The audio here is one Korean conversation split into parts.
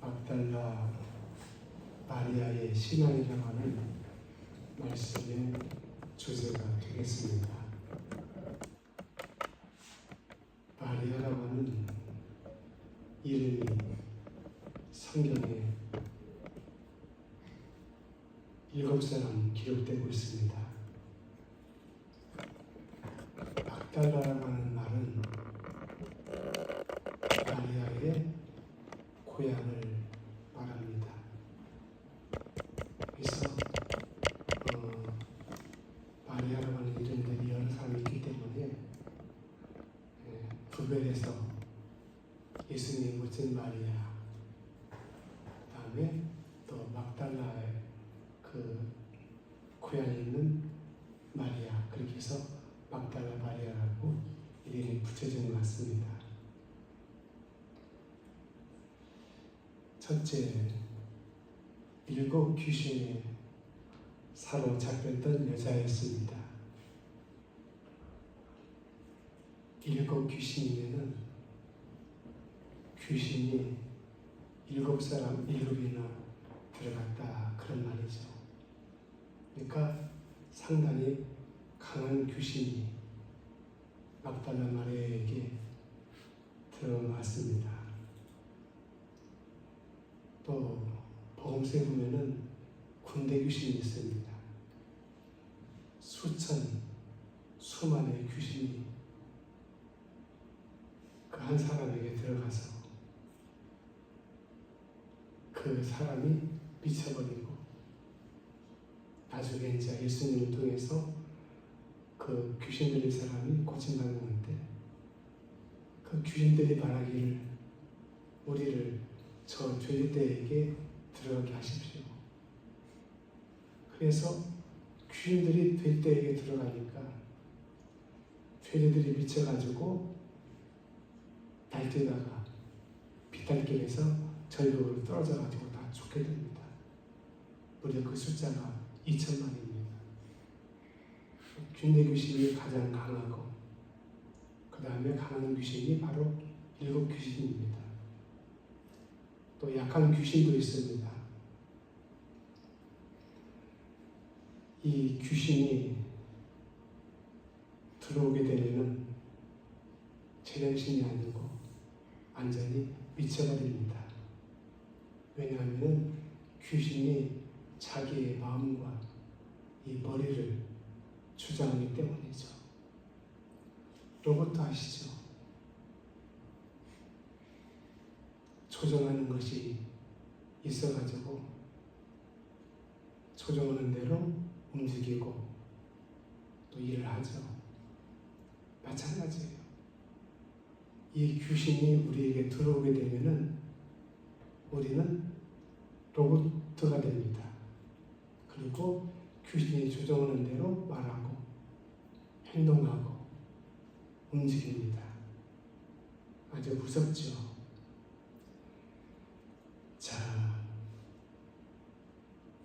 막달라 마리아의 신앙이라고 하는 말씀의 주제가 되겠습니다. 마리아라고 하는 이름이 성경에 7사람 기록되고 있습니다. 막달라라고 하는 말은 마리아의 고향을 말합니다. 그래서 마리아라고 하는 이름들이 여러 사람이 있기 때문에 구별해서 예수님 모친 마리아, 그 다음에 또 막달라의 그 고향에 있는 마리아, 그렇게 해서 막달라 마리아라고 이름이 붙여진 것 같습니다. 첫째, 7 귀신에 사로잡혔던 여자였습니다. 7 귀신이면은 귀신이 7사람 7이나 들어갔다 그런 말이죠. 그러니까 상당히 강한 귀신이 막달라 마리아에게 들어왔습니다. 또 복음서에 보면은 군대 귀신이 있습니다. 수만의 귀신이 그 한 사람에게 들어가서 그 사람이 미쳐버리고 나중에 이제 예수님을 통해서 그 귀신 들린 사람이 고침당하는데 그 귀신들이 말하기를 우리를 저 죄대에게 들어가게 하십시오. 그래서 귀신들이 돼지떼에게 들어가니까 돼지들이 미쳐가지고 날뛰다가 비탈길에서 절벽으로 떨어져가지고 다 죽게 됩니다. 무려 그 숫자가 2000만입니다. 군대 귀신이 가장 강하고 그 다음에 강한 귀신이 바로 7 귀신입니다. 또 약한 귀신도 있습니다. 이 귀신이 들어오게 되면은 제정신이 아니고 완전히 미쳐버립니다. 왜냐하면 귀신이 자기의 마음과 이 머리를 주장하기 때문이죠. 로봇도 아시죠? 조종하는 것이 있어가지고 조종하는 대로 움직이고 또 일을 하죠. 마찬가지예요. 이 귀신이 우리에게 들어오게 되면은 우리는 로봇가 됩니다. 그리고 귀신이 조종하는 대로 말하고 행동하고 움직입니다. 아주 무섭죠. 자,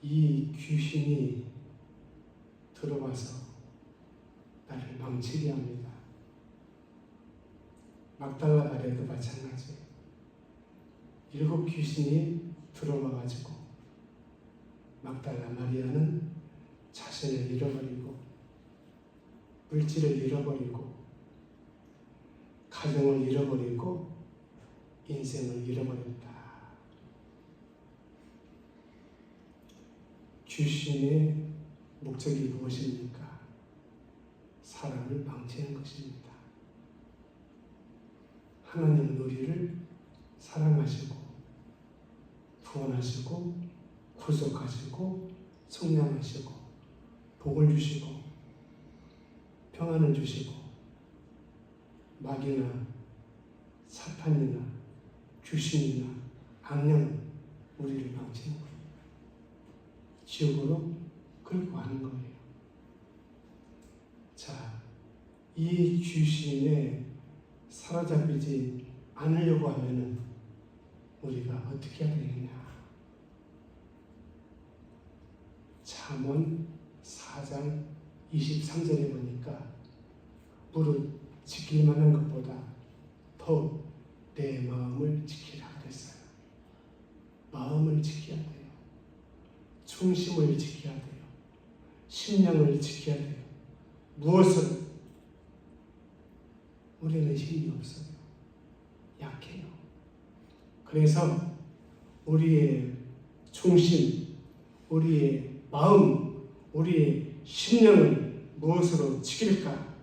이 귀신이 들어와서 나를 망치게 합니다. 막달라 마리아도 마찬가지예요. 7 귀신이 들어와가지고 막달라 마리아는 자신을 잃어버리고 물질을 잃어버리고 가정을 잃어버리고 인생을 잃어버렸다. 귀신의 목적이 무엇입니까? 사람을 망치는 것입니다. 하나님은 우리를 사랑하시고 구원하시고 구속하시고 속량하시고 복을 주시고 평안을 주시고 마귀나 사탄이나 귀신이나 악령은 우리를 망치는 거예요. 지옥으로 끌고 가는 거예요. 자, 이 귀신에 사로잡히지 않으려고 하면은 우리가 어떻게 해야 되느냐? 잠언 4장 23절에 보니까 무릇 지킬 만한 것보다 더 내 마음을 지키라 그랬어요. 지켜야 돼요. 중심을 지켜야 돼요. 심령을 지켜야 돼요. 무엇을? 우리는 힘이 없어요. 약해요. 그래서 우리의 중심, 우리의 마음, 우리의 심령을 무엇으로 지킬까?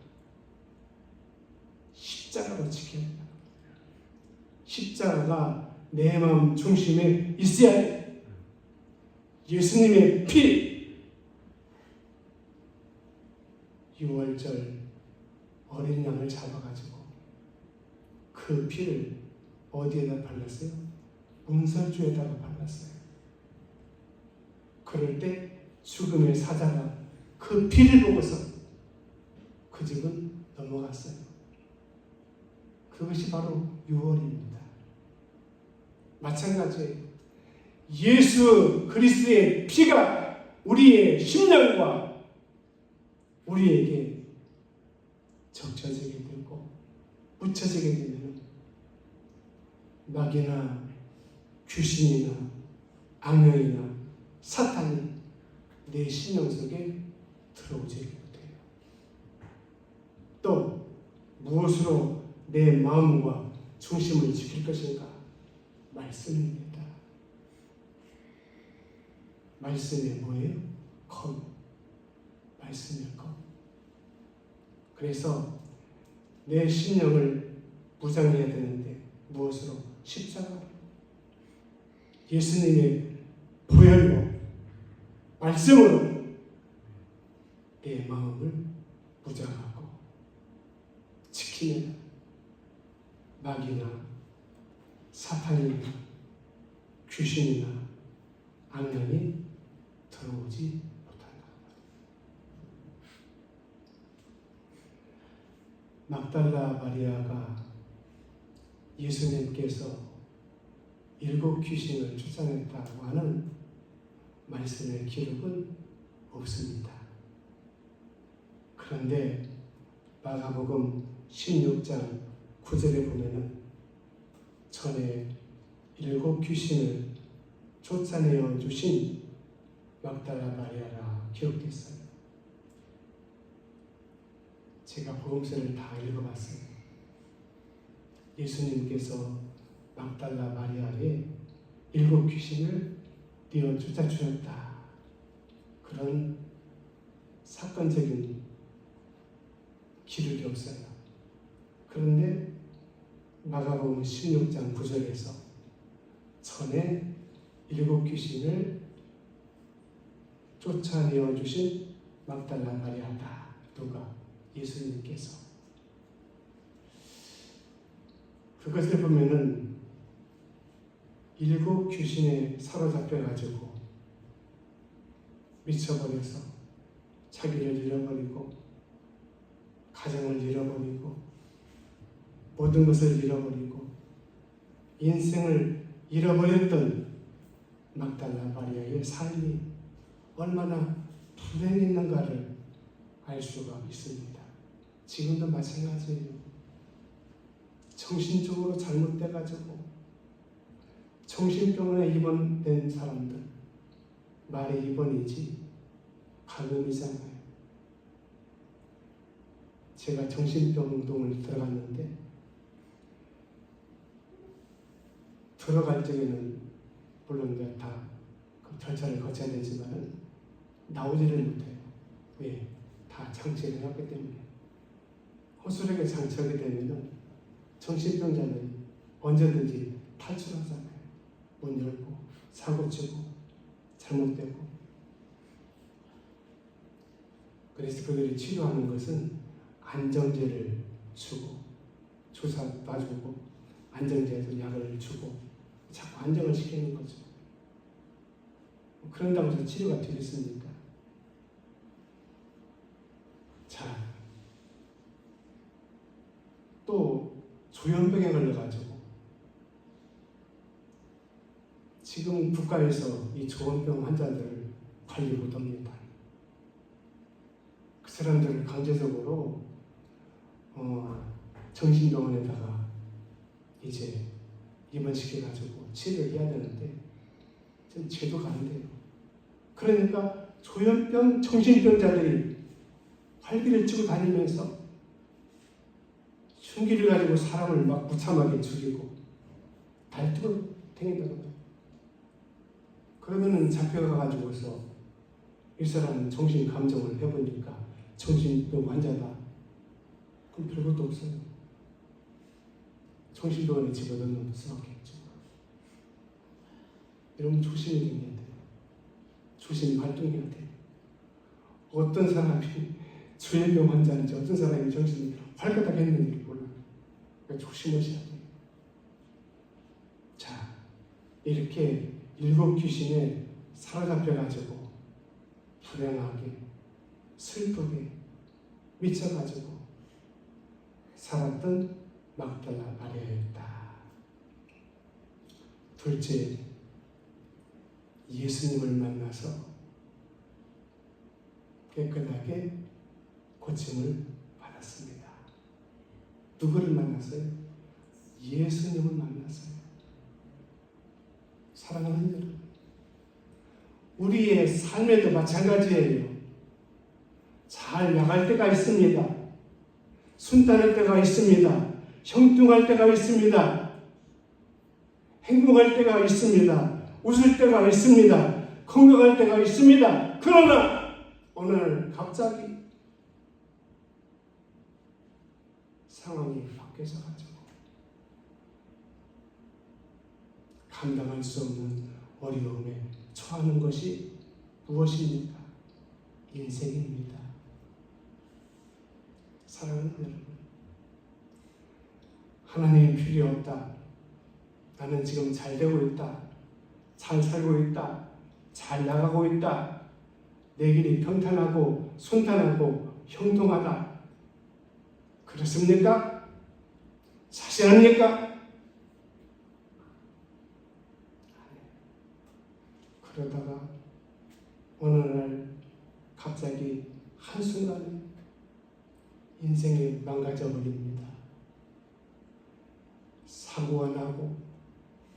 십자가로 지켜야 합니다. 십자가가 내 마음 중심에 있어야 돼. 예수님의 피, 6월절 어린 양을 잡아가지고 그 피를 어디에다 발랐어요? 문설주에다가 발랐어요. 그럴 때 죽음의 사자가 그 피를 보고서 그 집은 넘어갔어요. 그것이 바로 6월입니다. 마찬가지예요. 예수 그리스도의 피가 우리의 심령과 우리에게 적셔지게 되고 묻혀지게 되면 마귀나 귀신이나 악령이나 사탄이 내 심령 속에 들어오지 못해요. 또 무엇으로 내 마음과 중심을 지킬 것인가? 말씀입니다. 말씀이 뭐예요? 검. 말씀의 검. 그래서 내 심령을 무장해야 되는데 무엇으로? 십자가로. 예수님의 보혈로, 말씀으로 내 마음을 무장하고 지키면 마귀나 사탄이나 귀신이나 악령이 들어오지 못한다. 막달라 마리아가 예수님께서 7 귀신을 쫓아냈다고 하는 말씀의 기록은 없습니다. 그런데 마가복음 16장 9절에 보면은 전에 7 귀신을 쫓아내어 주신 막달라 마리아라 기록됐어요. 제가 복음서를 다 읽어봤어요. 예수님께서 막달라 마리아의 7 귀신을 뉘어 쫓아주셨다. 그런 사건적인 기록이 없어요. 그런데 마가복음 16장 9절에서 전에 7 귀신을 쫓아내어 주신 막달라 마리아다. 누가? 예수님께서. 그것을 보면은 7 귀신에 사로잡혀가지고 미쳐버려서 자기를 잃어버리고 가정을 잃어버리고 모든 것을 잃어버리고 인생을 잃어버렸던 막달라 마리아의 삶이 얼마나 불행히 있는가를 알 수가 있습니다. 지금도 마찬가지예요. 정신적으로 잘못돼가지고 정신병원에 입원된 사람들, 말이 입원이지 감염이잖아요. 제가 정신병동을 들어갔는데 들어갈 적에는 물론 다 그 절차를 거쳐야 되지만 나오지를 못해요. 왜? 다 장치를 해왔기 때문에. 허술하게 장치하게 되면 정신병자는 언제든지 탈출하잖아요. 문 열고 사고치고 잘못되고. 그래서 그들이 치료하는 것은 안정제를 주고 주사 놔주고 안정제에서 약을 주고 자꾸 안정을 시키는 거죠. 그런다고 해서 치료가 되겠습니까? 자, 또 조현병에 걸려가지고 지금 국가에서 이 조현병 환자들을 관리 못합니다. 그 사람들을 강제적으로 정신병원에다가 이제 입원시켜가지고 치료를 해야 되는데 좀 제도가 안 돼요. 그러니까 조현병, 정신병자들이 활기를 치고 다니면서 흉기를 가지고 사람을 막 무참하게 죽이고 달투고 다닌다고 해요. 그러면은 잡혀가가지고서 이 사람은 정신 감정을 해보니까 정신병 환자다. 그럼 별것도 없어요. 정신병원에 집어넣는 수밖에 없죠. 여러분 조심히 해야 돼요. 조심히 활동해야 돼요. 어떤 사람이 주연병 환자인지 어떤 사람이 정신이 활가닥했는지 몰라요. 그러니까 조심하셔야 돼요. 자, 이렇게 7 귀신에 사로잡혀가지고 불행하게 슬프게 미쳐가지고 살았던 막달라 마리아였다. 둘째, 예수님을 만나서 깨끗하게 고침을 받았습니다. 누구를 만났어요? 예수님을 만났어요. 사랑하는 여러분, 우리의 삶에도 마찬가지예요. 잘 나갈 때가 있습니다. 순탄할 때가 있습니다. 형통할 때가 있습니다. 행복할 때가 있습니다. 웃을 때가 있습니다. 건강할 때가 있습니다. 그러나 오늘 갑자기 상황이 바뀌어서 가지고 감당할 수 없는 어려움에 처하는 것이 무엇입니까? 인생입니다. 사랑하는 여러분, 하나님 필요 없다. 나는 지금 잘 되고 있다. 잘 살고 있다. 잘 나가고 있다. 내 길이 평탄하고 순탄하고 형통하다. 그렇습니까? 자신합니까? 그러다가 어느 날 갑자기 한순간에 인생이 망가져 버립니다. 사고가 나고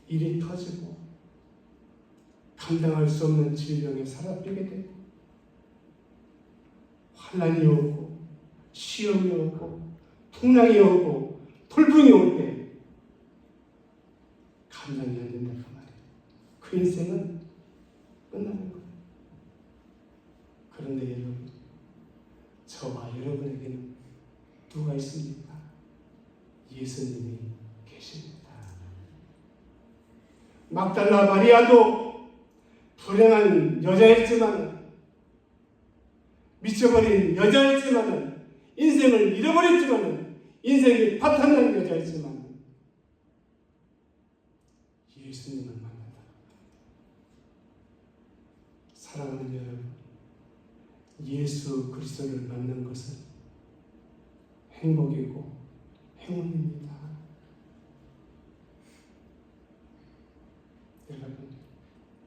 일이 터지고 감당할 수 없는 질병에 사로잡히게 되고 환난이 오고 시험이 오고 풍랑이 오고 돌풍이 올 때 감당이 안 된다 그 말이에요. 그 인생은 끝나는 거예요. 그런데 여러분, 저와 여러분에게는 누가 있습니까? 예수님이 계십니다. 막달라 마리아도 불행한 여자였지만, 미쳐버린 여자였지만, 인생을 잃어버렸지만, 인생이 파탄난 여자였지만 예수님을 만났다. 사랑하는 여러분, 예수 그리스도를 만난 것은 행복이고 행운입니다. 여러분,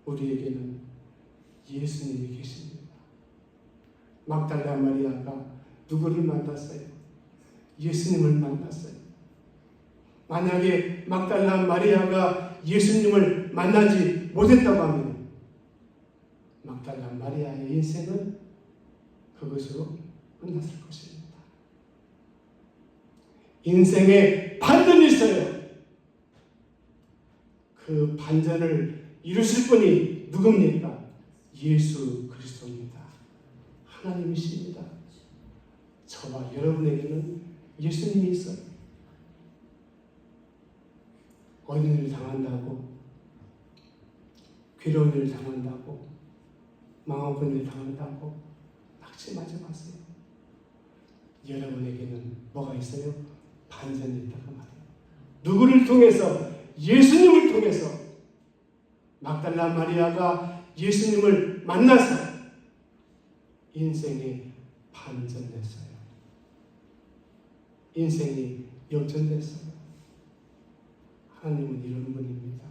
우리에게는 예수님이 계십니다. 막달라 마리아가 누구를 만났어요? 예수님을 만났어요. 만약에 막달라 마리아가 예수님을 만나지 못했다고 하면 막달라 마리아의 인생은 그것으로 끝났을 것입니다. 인생에 반전이 있어요. 그 반전을 이루실 분이 누굽니까? 예수 그리스도입니다. 하나님이십니다. 저와 여러분에게는 예수님이 있어요. 어려운 일을 당한다고, 괴로운 일을 당한다고, 망하고 일을 당한다고 낙심하지 마세요. 여러분에게는 뭐가 있어요? 반전이 있다고 말해요. 누구를 통해서? 예수님을 통해서. 막달라 마리아가 예수님을 만나서 인생이 반전됐어요. 인생이 역전됐어요. 하나님은 이런 분입니다.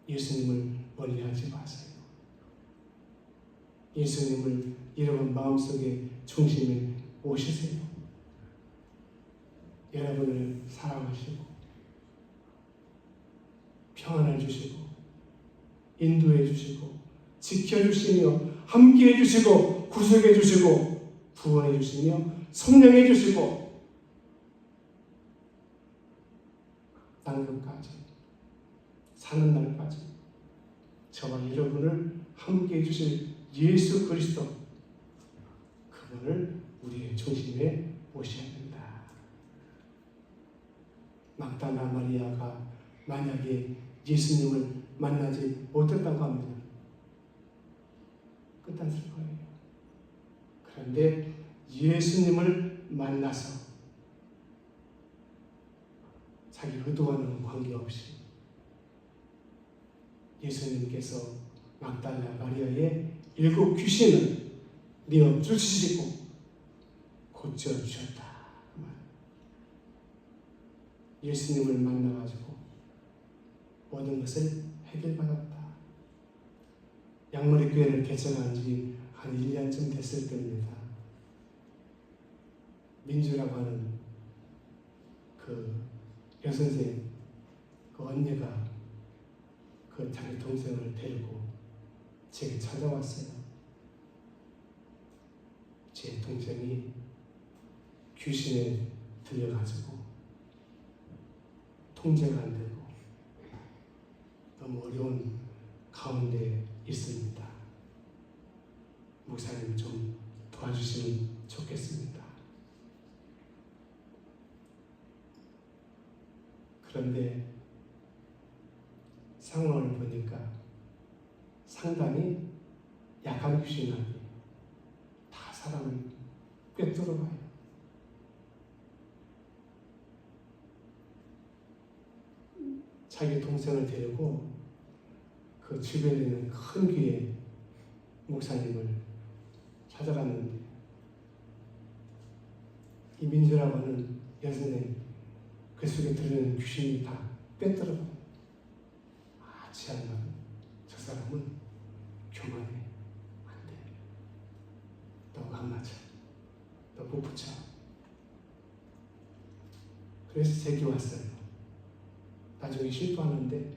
예수님을 멀리하지 마세요. 예수님을 여러분 마음속에 중심에 오시세요. 여러분을 사랑하시고 평안을 주시고 인도해 주시고 지켜주시며 함께해 주시고 구속해 주시고 구원해 주시며 성령해 주시고 땅끝까지 사는 날까지 저와 여러분을 함께해 주실 예수 그리스도, 그분을 우리의 중심에 모셔야 된다. 막달라 마리아가 만약에 예수님을 만나지 못했다고 하면 끝났을 거예요. 그런데 예수님을 만나서 자기 의도와는 관계없이 예수님께서 막달라 마리아의 7 귀신을 내어 쫓으시고 고쳐주셨다. 예수님을 만나가지고 모든 것을 해결받았다. 양머리 교회를 개척한 지 한 1년쯤 됐을 때입니다. 민주라고 하는 그 여선생, 그 언니가 그 자기 동생을 데리고 제게 찾아왔어요. 제 동생이 귀신에 들려가지고 통제가 안 되고 너무 어려운 가운데 있습니다. 목사님 좀 도와주시면 좋겠습니다. 그런데 상황을 보니까 상당히 약한 귀신이 다 사람을 꿰뚫어봐요. 자기 동생을 데리고 그 주변에 있는 큰 교회 목사님을 찾아갔는데 이 민주라고 하는 여선생이 그 속에 들어있는 귀신이 다 꿰뚫어봐요. 지한만 저 사람은 교만해. 안 돼. 너가 안 맞아. 너 못 붙여. 그래서 제게 왔어요. 나중에 실도하는데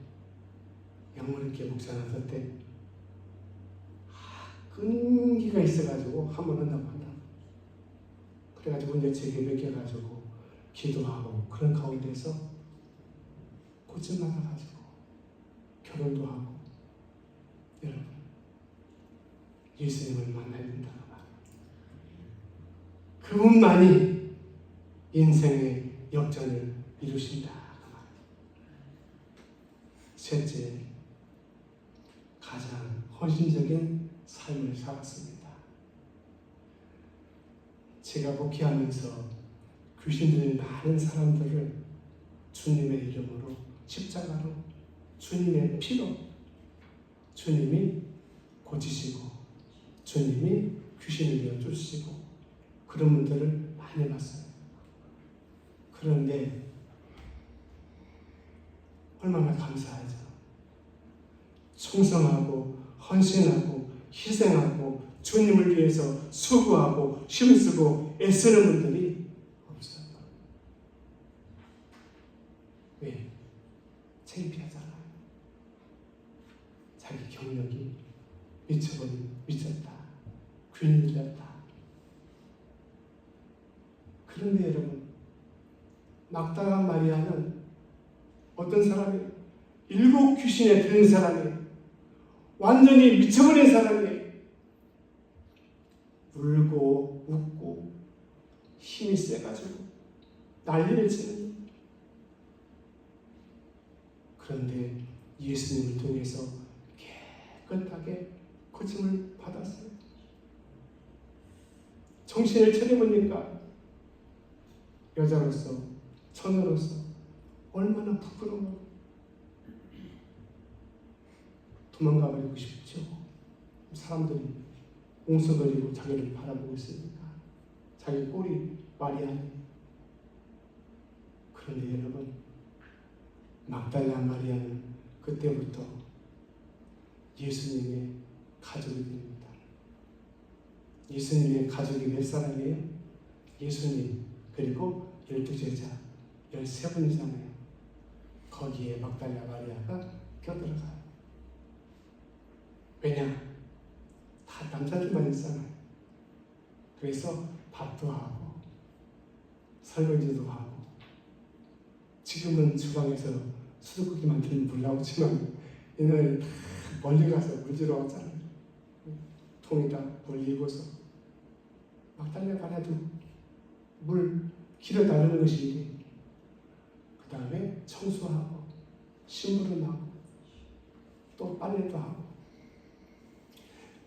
양머리교회 목사한테 끈기가 있어가지고 한번 한다고 한다. 그래가지고 이제 제게 맡겨가지고 기도하고 그런 가운데서 고침 받아가지고 결혼도 하고. 여러분, 예수님을 만나야 된다고 말이에요. 그분만이 인생의 역전을 이루신다. 셋째, 가장 헌신적인 삶을 살았습니다. 제가 목회하면서 귀신 들린 많은 사람들을 주님의 이름으로 십자가로 주님의 피로 주님이 고치시고 주님이 귀신을 내어 쫓으시고 그런 분들을 많이 봤어요. 그런데 얼마나 감사하죠. 충성하고 헌신하고 희생하고 주님을 위해서 수고하고 힘쓰고 애쓰는 분들이 없어요. 왜? 창피하잖아요. 자기 경력이 미쳤다. 귀인 들였다. 그런데 여러분, 막달라 마리아는 어떤 사람이 7 귀신에 들린 사람이 완전히 미쳐버린 사람이 울고 웃고 힘이 세가지고 난리를 치는. 그런데 예수님을 통해서 깨끗하게 고침을 받았어요. 정신을 차려보니까 여자로서 처녀로서 얼마나 부끄러워. 도망가버리고 싶죠. 사람들이 웅석거리고 자기를 바라보고 있으니까 자기 꼴이 말이 아니에요. 그런데 여러분, 막달라 마리아는 그때부터 예수님의 가족이 됩니다. 예수님의 가족이 몇 사람이에요? 예수님 그리고 12제자 13분이잖아요. 거기에 막달라 마리아가 껴들어가요. 왜냐? 다 남자들만 있잖아요. 그래서 밥도 하고 설거지도 하고 지금은 주방에서 수도꼭지 만드는 물 나오지만 옛날에 다 멀리 가서 물지러 왔잖아요. 통에다 물 일고서 막 달려가라도 물 길어 나르는 것이 일이에요. 그 다음에 청소하고 심부름하고 또 빨래도 하고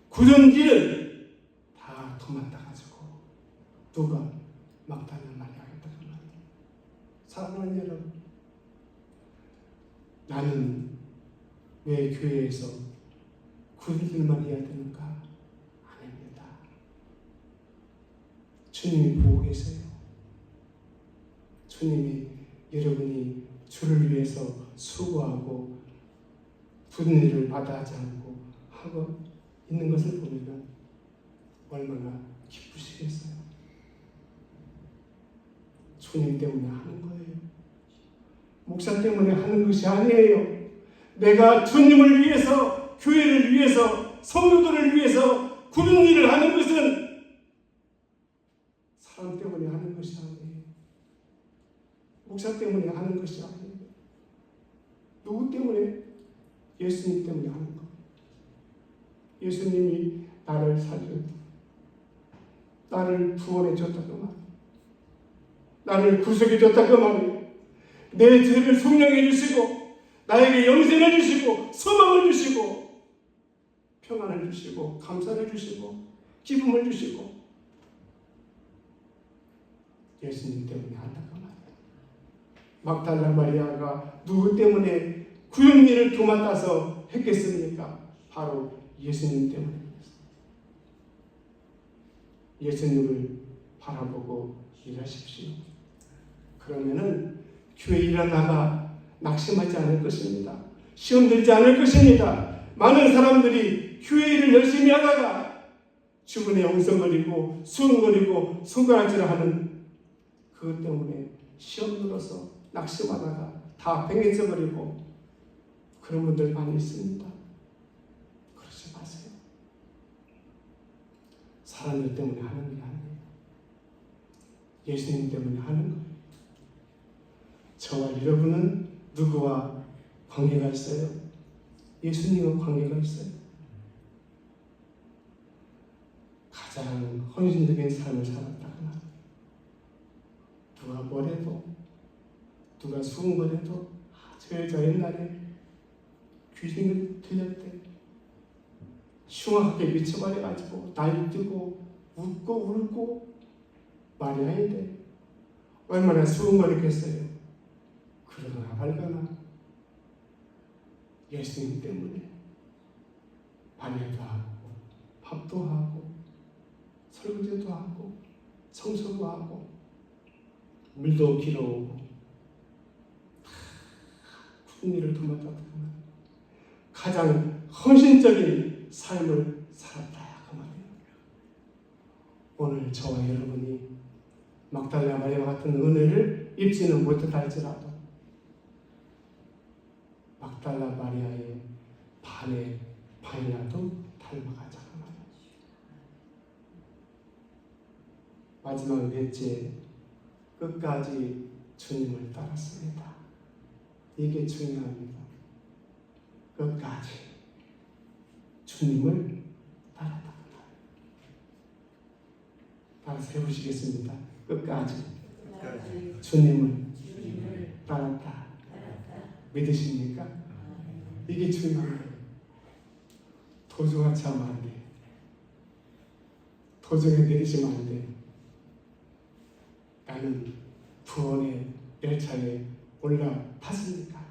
굳은 일을 다 도맡아 가지고 누가 막다른 말이 하겠다 그 말이에요. 사랑하는 여러분, 나는 왜 교회에서 굳은 일만 해야 되는가? 아닙니다. 주님이 보고 계세요. 주님이 여러분이 주를 위해서 수고하고 굳은 일을 마다하지 않고 하고 있는 것을 보면 얼마나 기쁘시겠어요. 주님 때문에 하는 거예요. 목사 때문에 하는 것이 아니에요. 내가 주님을 위해서, 교회를 위해서, 성도들을 위해서 굳은 일을 하는 것은 사람 때문에 하는 것이 아니에요. 목사 때문에 하는 것이 아니에요. 누구 때문에? 예수님 때문에 하는 거예요. 예수님이 나를 살렸다. 나를 구원해 줬다 그 말이에요. 나를 구속해 줬다 그 말이에요. 내 죄를 속량해 주시고 나에게 영생을 주시고 소망을 주시고 평안을 주시고 감사를 주시고 기쁨을 주시고 예수님 때문에 한다 그 말이에요. 막달라 마리아가 누구 때문에 구역일을 도맡아서 했겠습니까? 바로 예수님 때문입니다. 예수님을 바라보고 일하십시오. 그러면은 교회 일하다가 낙심하지 않을 것입니다. 시험 들지 않을 것입니다. 많은 사람들이 교회 일을 열심히 하다가 주변에 엉성거리고 수근거리고 손가락질하는 그것 때문에 시험 들어서 낙심하다가 다 팽개쳐버리고 그런 분들 많이 있습니다. 그러지 마세요. 사람들 때문에 하는 게 아니에요. 예수님 때문에 하는 거예요. 저와 여러분은 누구와 관계가 있어요? 예수님과 관계가 있어요. 가장 헌신적인 삶을 살았다거나 누가 뭐래도 누가 수군거려도 저 여자 옛날에 귀신이 들렸대. 흉악하게 미쳐버려가지고 날뛰고 웃고 울고 말이 아닌데 얼마나 수군거리겠어요. 그러거나 말거나 예수님 때문에 반야도 하고 밥도 하고 설거지도 하고 청소도 하고 물도 길어오고 굳은 일을 도맡았다. 가장 헌신적인 삶을 살았다 그 말이에요. 오늘 저와 여러분이 막달라 마리아와 같은 은혜를 입지는 못했다 할지라도 막달라 마리아의 반이라도 닮아가자 그 말이에요. 마지막 넷째, 끝까지 주님을 따랐습니다. 이게 중요합니다. 끝까지 주님을 따랐다. 따라서 해보시겠습니다. 끝까지 주님을 따랐다. 믿으십니까? 이게 중요한 거예요. 도중하지 하면 안 돼. 도중에 내리시면 안 돼. 나는 구원의 열차에 올라탔으니까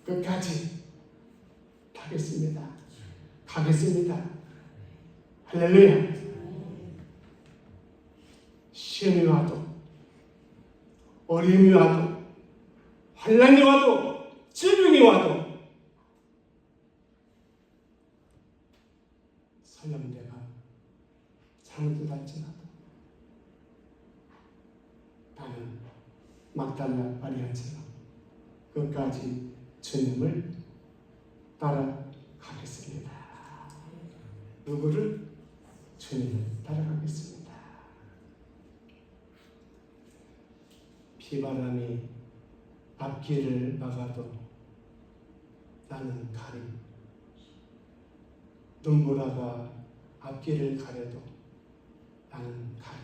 끝까지 타겠습니다. 가겠습니다. 할렐루야. 시험이 와도 어려움이 와도 환난이 와도 질병이 와도 설령 내가 잘못을 할지라도 나는 막달라 마리아처럼 끝까지 주님을 따라가겠습니다. 누구를? 주님을 따라가겠습니다. 비바람이 앞길을 막아도 나는 가리. 눈보라가 앞길을 가려도 나는 가리.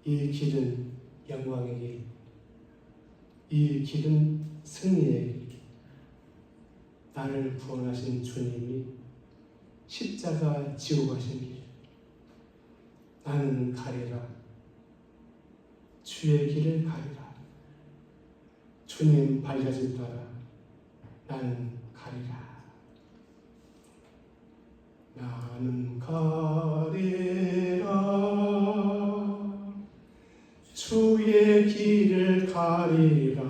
이 길은 영광의 길, 이 길은 승리의 길. 나를 구원하신 주님이 십자가 지고 가신 길. 나는 가리라. 주의 길을 가리라. 주님 발자취 따라 나는 가리라. 나는 가리라. 주의 길을 가리라.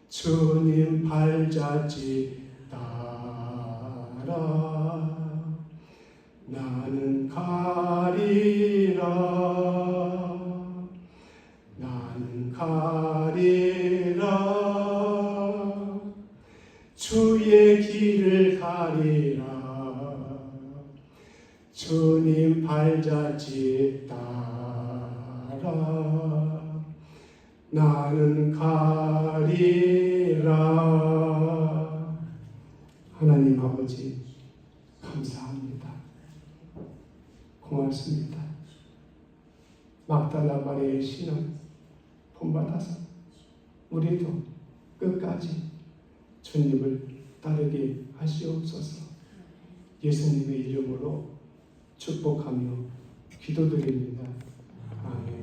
주님 발자취 따라 나는 가리라. 나는 가리라. 주의 길을 가리라. 주님 발자취 따라 나는 가리라. 하나님 아버지 감사합니다. 고맙습니다. 막달라 마리아의 신앙 본받아서 우리도 끝까지 주님을 따르게 하시옵소서. 예수님의 이름으로 축복하며 기도드립니다. 아멘.